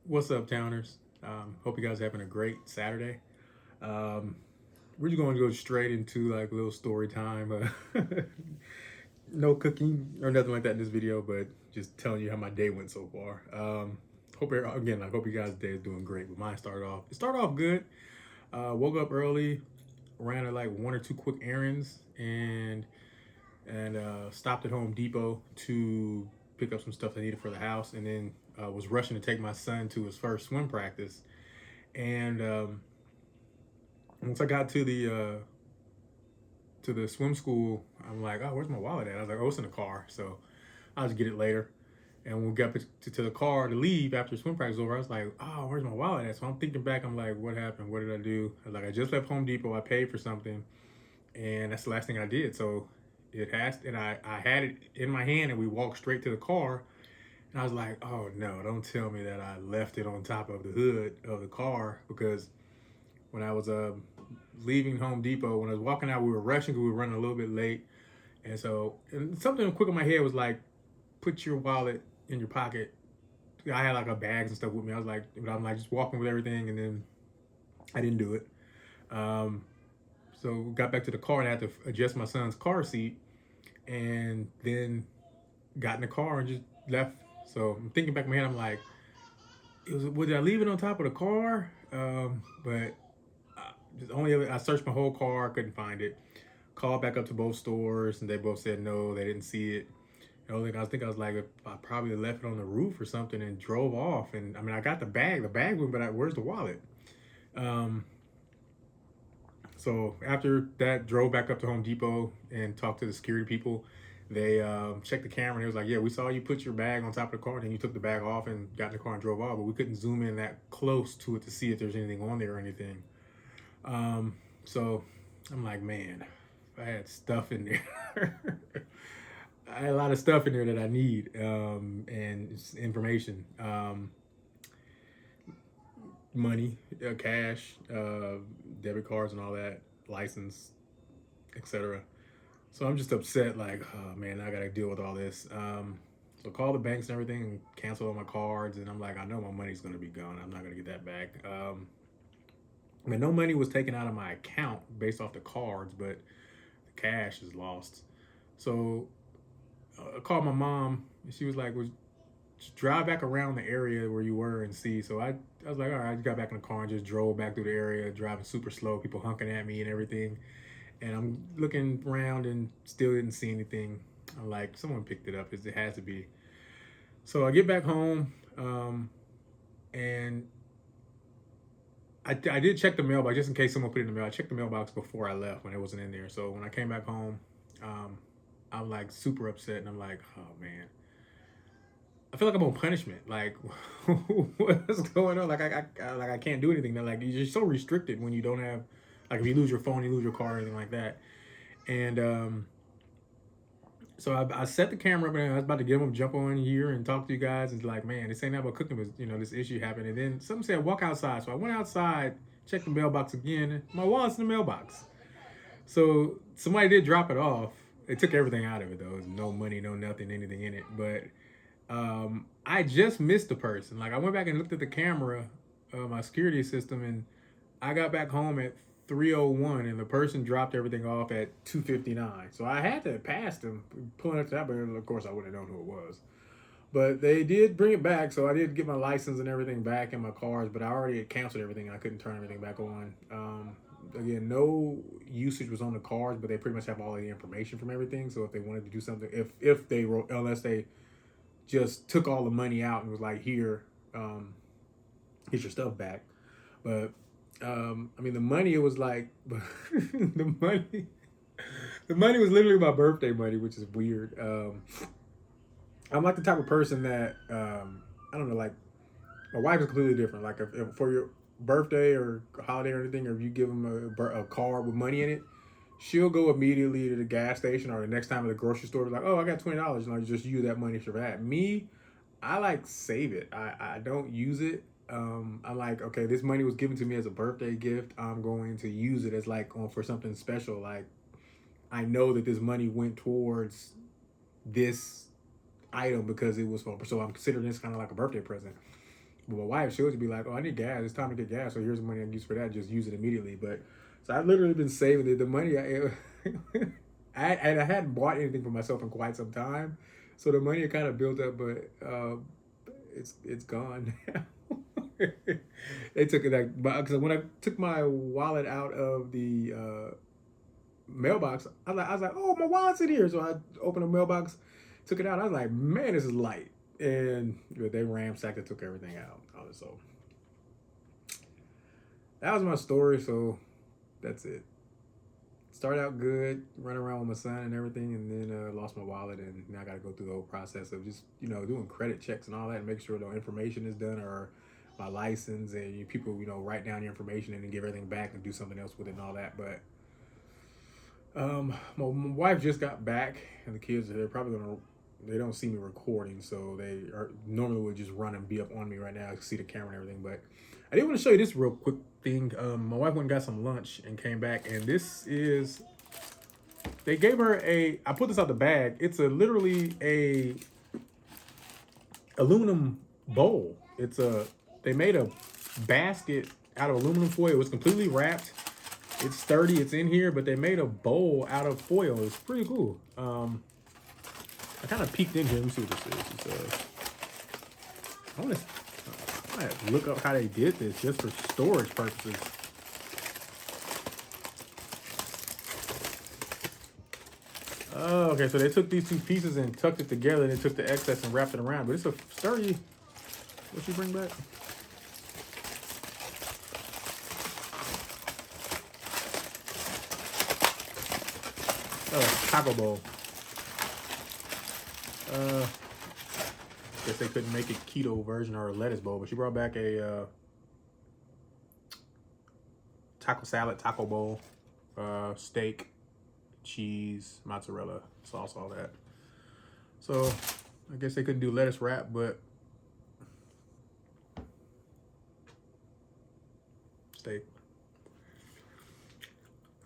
What's up, Towners? Hope you guys are having a great Saturday. Um, we're just going to go straight into like a little story time. No cooking or nothing like that in this video, but just telling you how my day went so far. I hope you guys' day is doing great. But mine started off good. Woke up early, ran like one or two quick errands, and stopped at Home Depot to pick up some stuff I needed for the house, and then was rushing to take my son to his first swim practice. And once I got to the swim school, I'm like, oh, where's my wallet at? I was like, oh, it's in the car, so I'll just get it later. And when we got to the car to leave after swim practice was over, I was like, oh, where's my wallet at? So I'm thinking back, I'm like, what happened? What did I do? I was like, I just left Home Depot. I paid for something, and that's the last thing I did. So I had it in my hand, and we walked straight to the car. And I was like, oh no, don't tell me that I left it on top of the hood of the car, because when I was leaving Home Depot, when I was walking out, we were rushing because we were running a little bit late. And something quick in my head was like, put your wallet in your pocket. I had like a bags and stuff with me. But I'm like just walking with everything, and then I didn't do it. Um, so we got back to the car, and I had to adjust my son's car seat, and then got in the car and just left. So I'm thinking back in my head, I'm like, did I leave it on top of the car? But I searched my whole car, couldn't find it. Called back up to both stores, and they both said no, they didn't see it. The only thing I was like, I probably left it on the roof or something and drove off. And I mean, I got the bag. The bag went, but where's the wallet? Um, so after that, drove back up to Home Depot and talked to the security people. They checked the camera, and it was like, yeah, we saw you put your bag on top of the car, and then you took the bag off and got in the car and drove off, but we couldn't zoom in that close to it to see if there's anything on there or anything. So I'm like, man, I had stuff in there. I had a lot of stuff in there that I need, and information, money, cash, debit cards, and all that, license, etc. So I'm just upset, like, oh man, I gotta deal with all this. So call the banks and everything and cancel all my cards, and I'm like, I know my money's gonna be gone. I'm not gonna get that back. I mean, no money was taken out of my account based off the cards, but the cash is lost. So I called my mom, and she was like, "Was just drive back around the area where you were and see." So I was like, all right, I just got back in the car and just drove back through the area, driving super slow, people honking at me and everything. And I'm looking around and still didn't see anything. I'm like, someone picked it up. It has to be. So I get back home, and I did check the mailbox just in case someone put it in the mail. I checked the mailbox before I left when it wasn't in there. So when I came back home, I'm like super upset, and I'm like, oh man, I feel like I'm on punishment. Like, what's going on? Like, I can't do anything. Like, you're so restricted when you don't have, like, if you lose your phone, you lose your car, or anything like that. And so I set the camera up, and I was about to get them jump on here and talk to you guys. It's like, man, this ain't about cooking, but this issue happened. And then something said walk outside. So I went outside, checked the mailbox again. My wallet's in the mailbox. So somebody did drop it off. They took everything out of it though. There's no money, no nothing, anything in it. But I just missed the person. Like, I went back and looked at the camera, my security system, and I got back home at 3:01, and the person dropped everything off at 2:59. So I had to have passed them, pulling up to that, but of course I wouldn't have known who it was. But they did bring it back, so I did get my license and everything back in my cars, but I already had canceled everything. I couldn't turn everything back on. Again, no usage was on the cards, but they pretty much have all of the information from everything. So if they wanted to do something, if they wrote, unless they just took all the money out and was like, here, get your stuff back. But I mean, the money, it was like the money the money was literally my birthday money, which is weird. I'm like the type of person that I don't know, like, my wife is completely different. Like, if for your birthday or holiday or anything, or if you give them a card with money in it, she'll go immediately to the gas station or the next time at the grocery store, like, oh, I got $20, and I just use that money for that. Me, I like save it. I don't use it. I'm like, okay, this money was given to me as a birthday gift. I'm going to use it as like for something special. Like, I know that this money went towards this item because it was for, so I'm considering this kind of like a birthday present. But my wife, she'll just be like, "Oh, I need gas. It's time to get gas. So here's the money I can use for that. Just use it immediately." But so I've literally been saving the money. I hadn't bought anything for myself in quite some time, so the money kind of built up, but it's gone now. They took it like, because when I took my wallet out of the mailbox, I was like, oh, my wallet's in here. So I opened the mailbox, took it out. I was like, man, this is light, and they ransacked and took everything out. So that was my story. So that's it. Started out good, running around with my son and everything, and then lost my wallet, and now I got to go through the whole process of just doing credit checks and all that, and make sure the information is done, or my license, and people write down your information and then give everything back and do something else with it and all that. But my wife just got back, and the kids, they don't see me recording, so they normally would just run and be up on me right now to see the camera and everything. But I did want to show you this real quick thing. My wife went and got some lunch and came back, and this is, they gave her I put this out the bag. It's literally a aluminum bowl. They made a basket out of aluminum foil. It was completely wrapped. It's sturdy. It's in here, but they made a bowl out of foil. It's pretty cool. I kind of peeked in here. Let me see what this is. I want to look up how they did this just for storage purposes. Oh, okay, so they took these two pieces and tucked it together, and they took the excess and wrapped it around. But it's a sturdy. What'd she bring back? Oh, taco bowl. Guess they couldn't make a keto version or a lettuce bowl, but she brought back a taco salad, taco bowl, steak, cheese, mozzarella sauce, all that. So I guess they couldn't do lettuce wrap, but steak.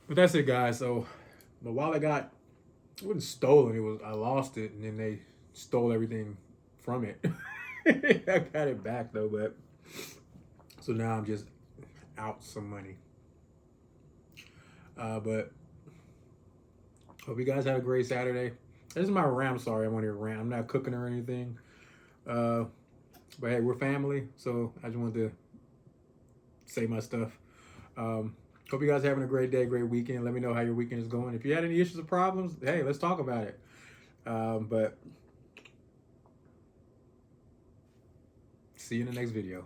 But that's it, guys. So my wallet it wasn't stolen. I lost it, and then they stole everything from it. I got it back though, but so now I'm just out some money. But hope you guys had a great Saturday. This is my rant. I'm sorry, I want to rant. I'm not cooking or anything. But hey, we're family, so I just wanted to say my stuff. Hope you guys are having a great day, great weekend. Let me know how your weekend is going. If you had any issues or problems, hey, let's talk about it. But see you in the next video.